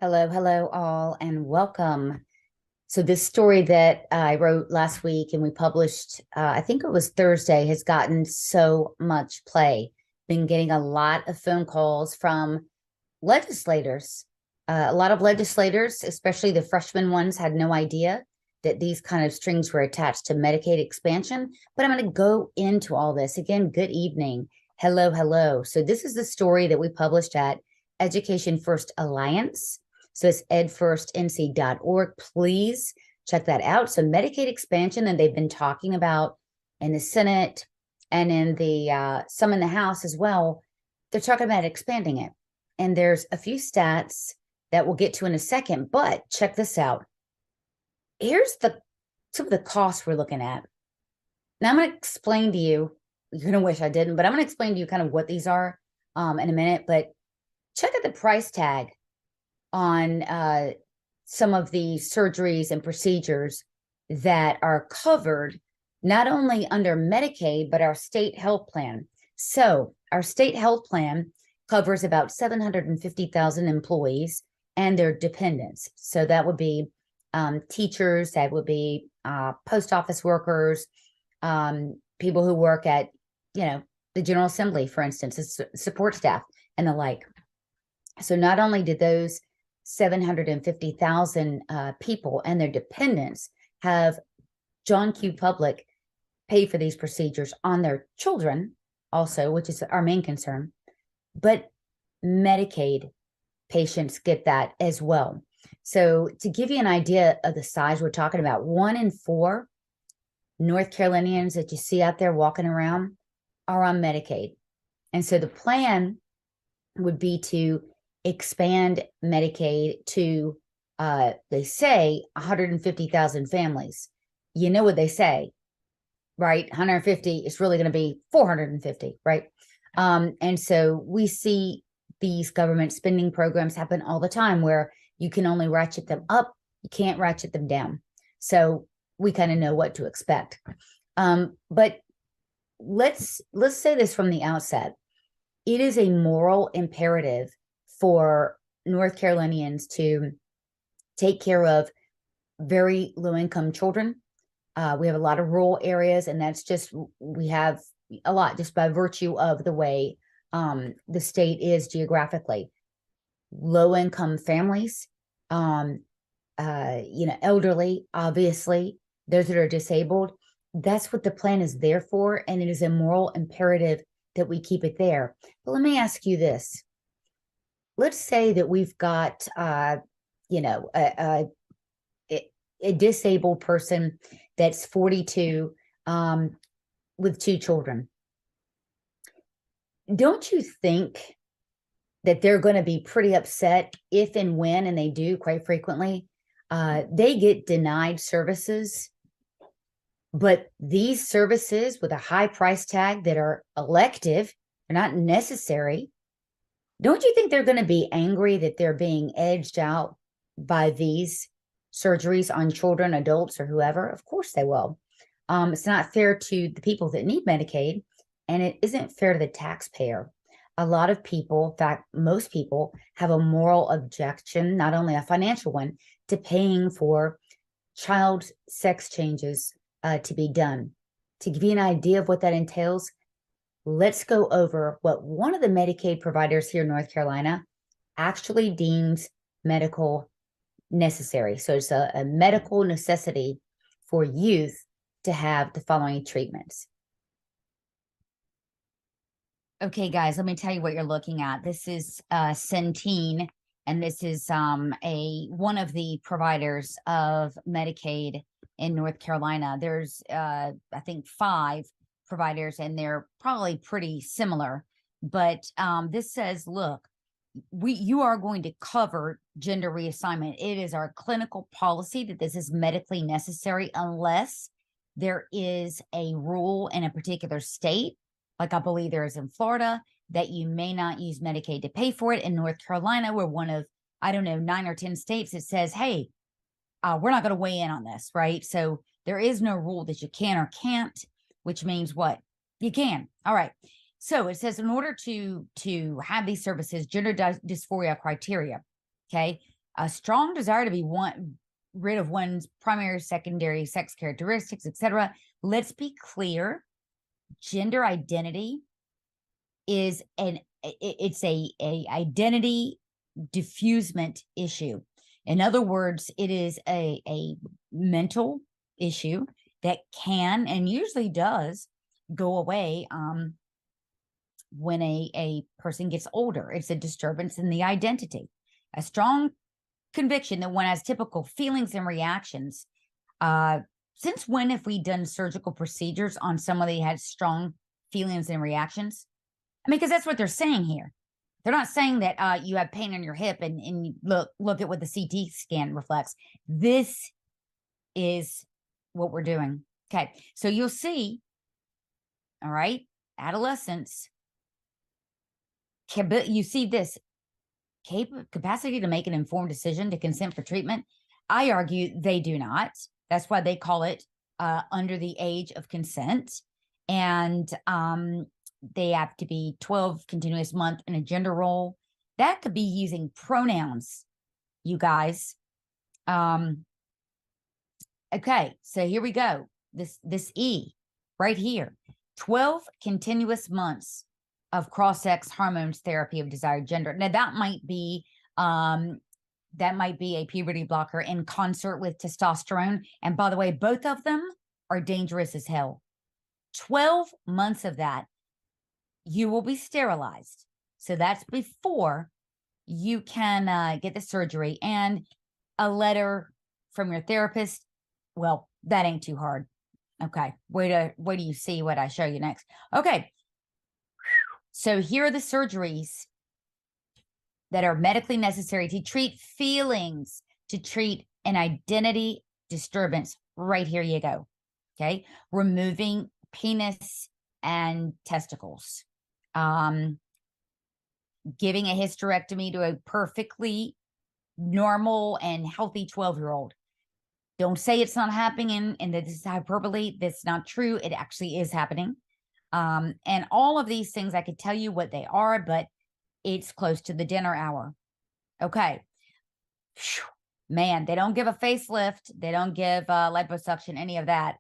Hello, hello, all, and welcome. So, this story that I wrote last week and we published, I think it was Thursday, has gotten so much play. Been getting a lot of phone calls from legislators. A lot of legislators, especially the freshman ones, had no idea that these kind of strings were attached to Medicaid expansion. But I'm going to go into all this. Again, good evening. Hello, hello. So, this is the story that we published at Education First Alliance. So it's edfirstnc.org. Please check that out. So Medicaid expansion, and they've been talking about in the Senate and in the some in the House as well. They're talking about expanding it. And there's a few stats that we'll get to in a second, but check this out. Here's some of the costs we're looking at. Now I'm going to explain to you, you're going to wish I didn't, but I'm going to explain to you kind of what these are in a minute. But check out the price tag on some of the surgeries and procedures that are covered not only under Medicaid, but our state health plan. So our state health plan covers about 750,000 employees and their dependents. So that would be teachers, that would be post office workers, people who work at, the General Assembly, for instance, support staff and the like. So not only did those 750,000 people and their dependents have John Q. Public pay for these procedures on their children also, which is our main concern, but Medicaid patients get that as well. So to give you an idea of the size we're talking about, 1 in 4 North Carolinians that you see out there walking around are on Medicaid. And so the plan would be to expand Medicaid to, they say, 150,000 families. You know what they say, right? 150 is really going to be 450, right? And so we see these government spending programs happen all the time where you can only ratchet them up, you can't ratchet them down. So we kind of know what to expect. But let's say this from the outset. It is a moral imperative for North Carolinians to take care of very low income children. We have a lot of rural areas, and that's just, we have a lot just by virtue of the way the state is geographically. Low income families, elderly, obviously, those that are disabled. That's what the plan is there for, and it is a moral imperative that we keep it there. But let me ask you this. Let's say that we've got, a disabled person that's 42 with 2 children. Don't you think that they're going to be pretty upset if and when, and they do quite frequently, they get denied services? But these services with a high price tag that are elective, they're not necessary. Don't you think they're going to be angry that they're being edged out by these surgeries on children, adults, or whoever? Of course they will. It's not fair to the people that need Medicaid, and it isn't fair to the taxpayer. A lot of people, in fact, most people, have a moral objection, not only a financial one, to paying for child sex changes to be done. To give you an idea of what that entails, let's go over what one of the Medicaid providers here in North Carolina actually deems medical necessary. So it's a medical necessity for youth to have the following treatments. Okay, guys, let me tell you what you're looking at. This is Centene, and this is one of the providers of Medicaid in North Carolina. There's I think 5 providers, and they're probably pretty similar. But this says, look, you are going to cover gender reassignment. It is our clinical policy that this is medically necessary unless there is a rule in a particular state, like I believe there is in Florida, that you may not use Medicaid to pay for it. In North Carolina, we're one of, 9 or 10 states that says, hey, we're not going to weigh in on this, right? So there is no rule that you can or can't, which means what? You can. All right. So it says in order to have these services, gender dysphoria criteria, okay, a strong desire to be rid of one's primary, secondary sex characteristics, etc. Let's be clear. Gender identity is it's a identity diffusement issue. In other words, it is a mental issue that can and usually does go away when a person gets older. It's a disturbance in the identity, a strong conviction that one has typical feelings and reactions. Since when have we done surgical procedures on somebody who had strong feelings and reactions? I mean, because that's what they're saying here. They're not saying that you have pain in your hip and look at what the CT scan reflects. This is what we're doing. Okay, so you'll see, all right, adolescents, you see this capacity to make an informed decision to consent for treatment. I argue they do not. That's why they call it under the age of consent. And they have to be 12 continuous month in a gender role. That could be using pronouns, you guys. Okay, so here we go. This E right here, 12 continuous months of cross-sex hormones therapy of desired gender. Now that might be a puberty blocker in concert with testosterone. And by the way, both of them are dangerous as hell. 12 months of that, you will be sterilized. So that's before you can get the surgery. And a letter from your therapist, well, that ain't too hard. Okay, wait do you see what I show you next? Okay, so here are the surgeries that are medically necessary to treat feelings, to treat an identity disturbance. Right here you go. Okay, removing penis and testicles, giving a hysterectomy to a perfectly normal and healthy 12-year-old. Don't say it's not happening and that this is hyperbole. That's not true. It actually is happening. And all of these things, I could tell you what they are, but it's close to the dinner hour. Okay. Man, they don't give a facelift. They don't give liposuction, any of that.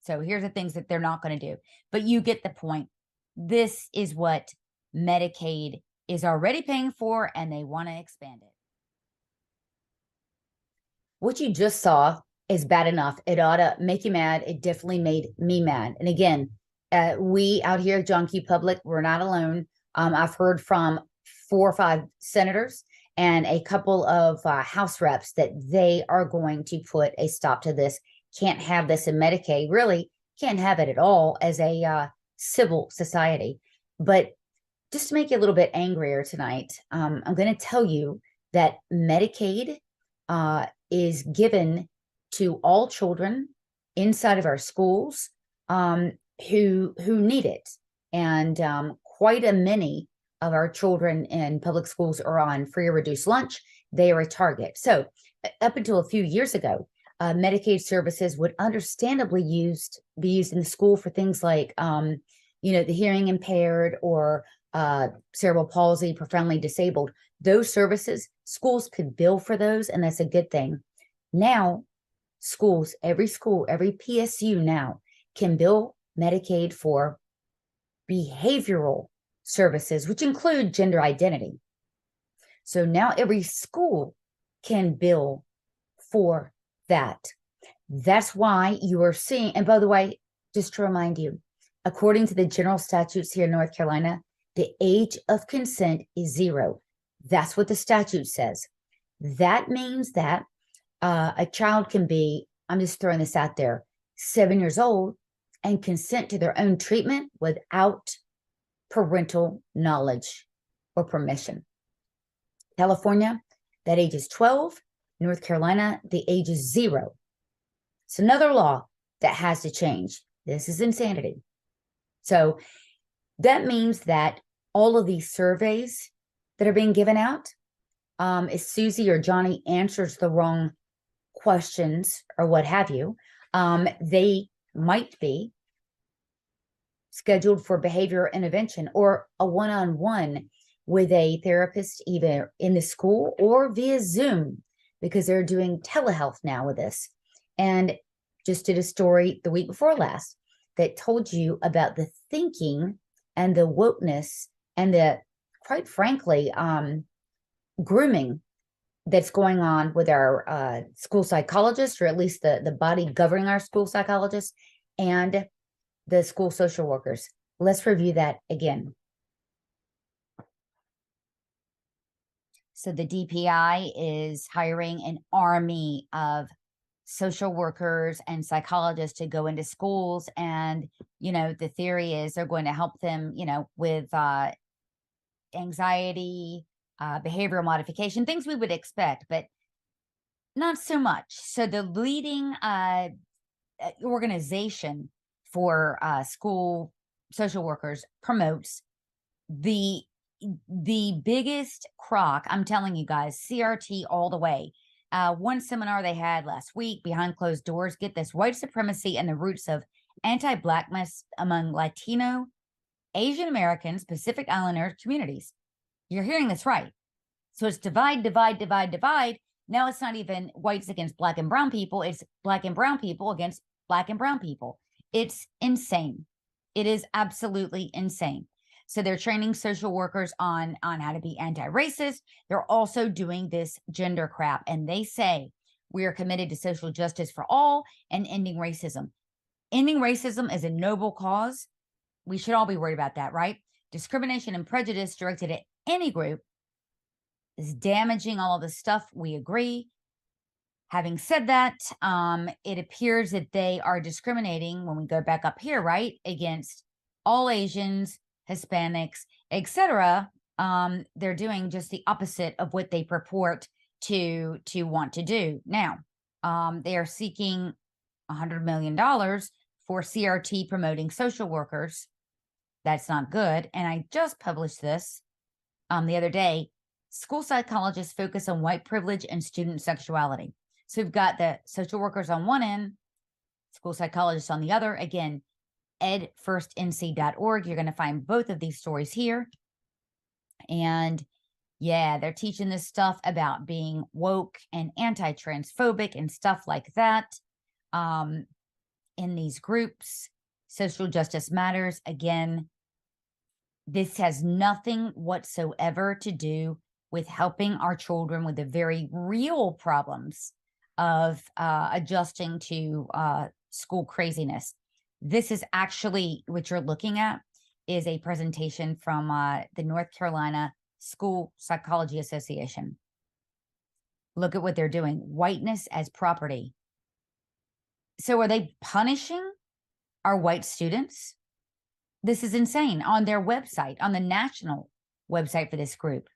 So here's the things that they're not going to do. But you get the point. This is what Medicaid is already paying for, and they want to expand it. What you just saw is bad enough. It ought to make you mad. It definitely made me mad. And again, we out here at John Q. Public, we're not alone. I've heard from 4 or 5 senators and a couple of House reps that they are going to put a stop to this. Can't have this in Medicaid. Really can't have it at all as a civil society. But just to make you a little bit angrier tonight, I'm going to tell you that Medicaid is given to all children inside of our schools who need it. And quite a many of our children in public schools are on free or reduced lunch. They are a target. So up until a few years ago, Medicaid services would understandably be used in the school for things like, the hearing impaired or cerebral palsy, profoundly disabled. Those services, schools could bill for those, and that's a good thing. Now, every school, every PSU now can bill Medicaid for behavioral services, which include gender identity. So now every school can bill for that. That's why you are seeing, and by the way, just to remind you, according to the general statutes here in North Carolina, the age of consent is 0. That's what the statute says. That means that a child can be, I'm just throwing this out there, 7 years old and consent to their own treatment without parental knowledge or permission. California, that age is 12. North Carolina, the age is 0. It's another law that has to change. This is insanity. So that means that all of these surveys that are being given out, if Susie or Johnny answers the wrong questions or what have you, they might be scheduled for behavior intervention or a one-on-one with a therapist, either in the school or via Zoom. because they're doing telehealth now with this. And just did a story the week before last that told you about the thinking and the wokeness and the, quite frankly, grooming that's going on with our school psychologists, or at least the body governing our school psychologists, and the school social workers. Let's review that again. So the DPI is hiring an army of social workers and psychologists to go into schools. And, the theory is they're going to help them, with anxiety, behavioral modification, things we would expect, but not so much. So the leading organization for school social workers promotes the biggest crock. I'm telling you guys, CRT all the way. One seminar they had last week behind closed doors, get this: white supremacy and the roots of anti-Blackness among Latino, Asian Americans, Pacific Islander communities. You're hearing this right. So it's divide, divide, divide, divide. Now it's not even whites against Black and brown people. It's Black and brown people against Black and brown people. It's insane. It is absolutely insane. So they're training social workers on how to be anti-racist. They're also doing this gender crap. And they say, we are committed to social justice for all and ending racism. Ending racism is a noble cause. We should all be worried about that, right? Discrimination and prejudice directed at any group is damaging all of the stuff. We agree. Having said that, it appears that they are discriminating, when we go back up here, right, against all Asians, Hispanics, etc. They're doing just the opposite of what they purport to want to do. Now, they are seeking $100 million for CRT promoting social workers. That's not good. And I just published this the other day. School psychologists focus on white privilege and student sexuality. So we've got the social workers on one end, school psychologists on the other. Again, edfirstnc.org. You're going to find both of these stories here. And yeah, they're teaching this stuff about being woke and anti-transphobic and stuff like that in these groups. Social justice matters. Again, this has nothing whatsoever to do with helping our children with the very real problems of adjusting to school craziness. This is actually, what you're looking at is a presentation from the North Carolina School Psychology Association. Look at what they're doing. Whiteness as property. So are they punishing our white students? This is insane. On their website, on the national website for this group,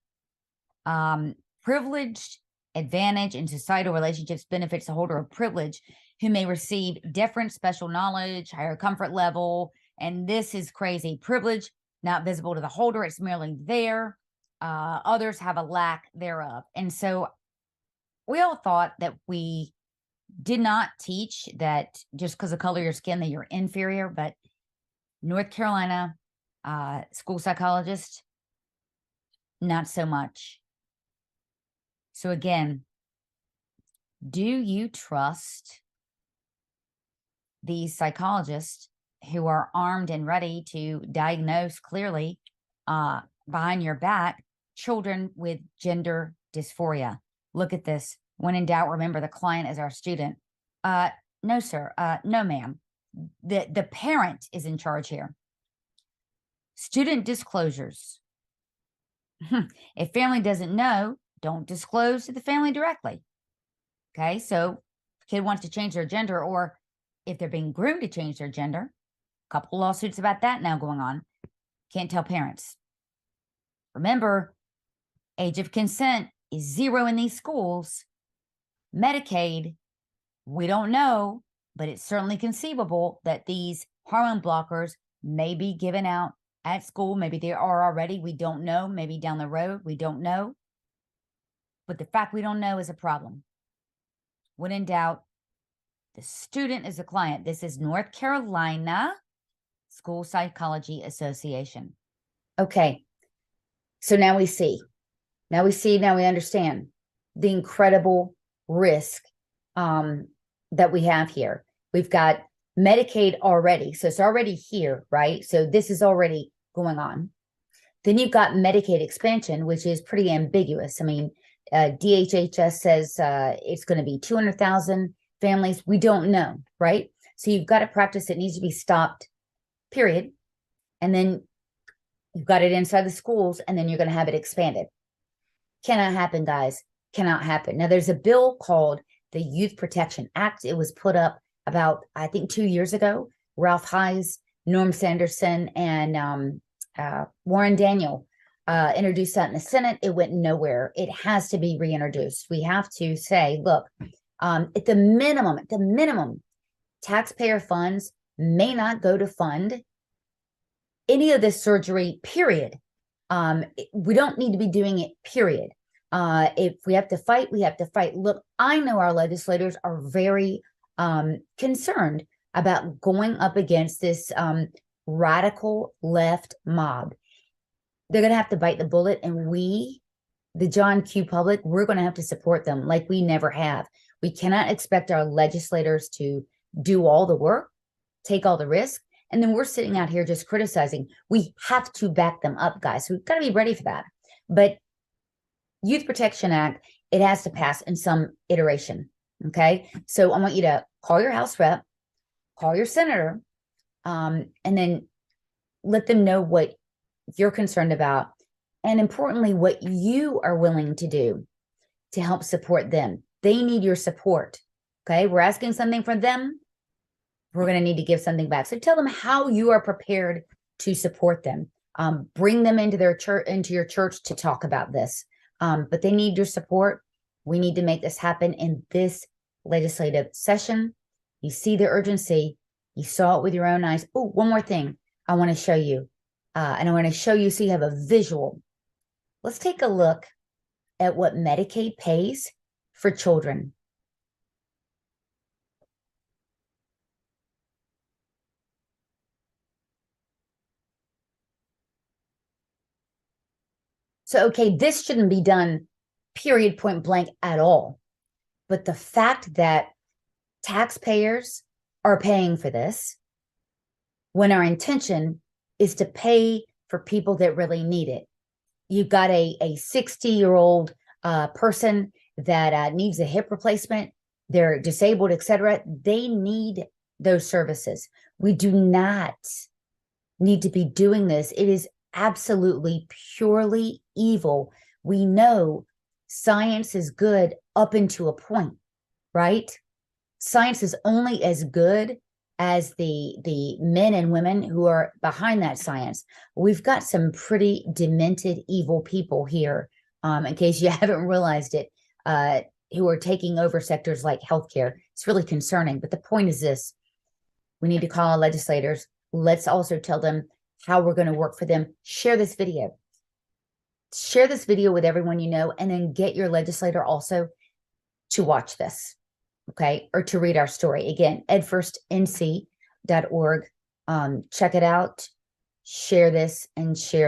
privileged advantage in societal relationships benefits the holder of privilege who may receive different special knowledge, higher comfort level. And this is crazy. Privilege not visible to the holder. It's merely there. Others have a lack thereof. And so we all thought that we did not teach that just because of color of your skin that you're inferior, but North Carolina school psychologist, not so much. So again, do you trust these psychologists who are armed and ready to diagnose clearly behind your back children with gender dysphoria? Look at this. When in doubt, remember the client is our student. No, sir. No, ma'am. The parent is in charge here. Student disclosures. If family doesn't know, don't disclose to the family directly. Okay, so if kid wants to change their gender, or if they're being groomed to change their gender, a couple lawsuits about that now going on. Can't tell parents. Remember, age of consent is 0 in these schools. Medicaid, we don't know, but it's certainly conceivable that these hormone blockers may be given out at school. Maybe they are already. We don't know. Maybe down the road. We don't know. But the fact we don't know is a problem. When in doubt, the student is a client. This is North Carolina School Psychology Association. Okay. So now we see. Now we understand the incredible risk that we have here. We've got Medicaid already. So it's already here, right? So this is already going on. Then you've got Medicaid expansion, which is pretty ambiguous. I mean, DHHS says it's going to be 200,000 families. We don't know, right? So you've got a practice that needs to be stopped, period. And then you've got it inside the schools, and then you're going to have it expanded. Cannot happen, guys. Cannot happen. Now, there's a bill called the Youth Protection Act. It was put up about, I think, 2 years ago. Ralph Hayes, Norm Sanderson, and Warren Daniel introduced that in the Senate. It went nowhere. It has to be reintroduced. We have to say, look, at the minimum, taxpayer funds may not go to fund any of this surgery, period. We don't need to be doing it, period. If we have to fight, we have to fight. Look, I know our legislators are very concerned about going up against this radical left mob. They're going to have to bite the bullet, and we, the John Q. public, we're going to have to support them like we never have. We cannot expect our legislators to do all the work, take all the risk, and then we're sitting out here just criticizing. We have to back them up, guys. So we've got to be ready for that. But Youth Protection Act, it has to pass in some iteration, okay? So I want you to call your House rep, call your senator, and then let them know what you're concerned about, and importantly, what you are willing to do to help support them. They need your support, okay? We're asking something from them. We're going to need to give something back. So tell them how you are prepared to support them. Bring them into their church, into your church, to talk about this. But they need your support. We need to make this happen in this legislative session. You see the urgency. You saw it with your own eyes. Oh, one more thing I want to show you. And I want to show you so you have a visual. Let's take a look at what Medicaid pays for children. So, okay, this shouldn't be done, period, point blank at all. But the fact that taxpayers are paying for this, when our intention is to pay for people that really need it. You've got a 60-year-old person that needs a hip replacement. They're disabled, etc. They need those services. We do not need to be doing this. It is absolutely purely evil. We know science is good up into a point, right? Science is only as good as the men and women who are behind that science. We've got some pretty demented, evil people here, in case you haven't realized it, who are taking over sectors like healthcare. It's really concerning. But the point is this: we need to call our legislators. Let's also tell them how we're going to work for them. Share this video. Share this video with everyone you know, and then get your legislator also to watch this, okay, or to read our story. Again, edfirstnc.org. Check it out, share this, and share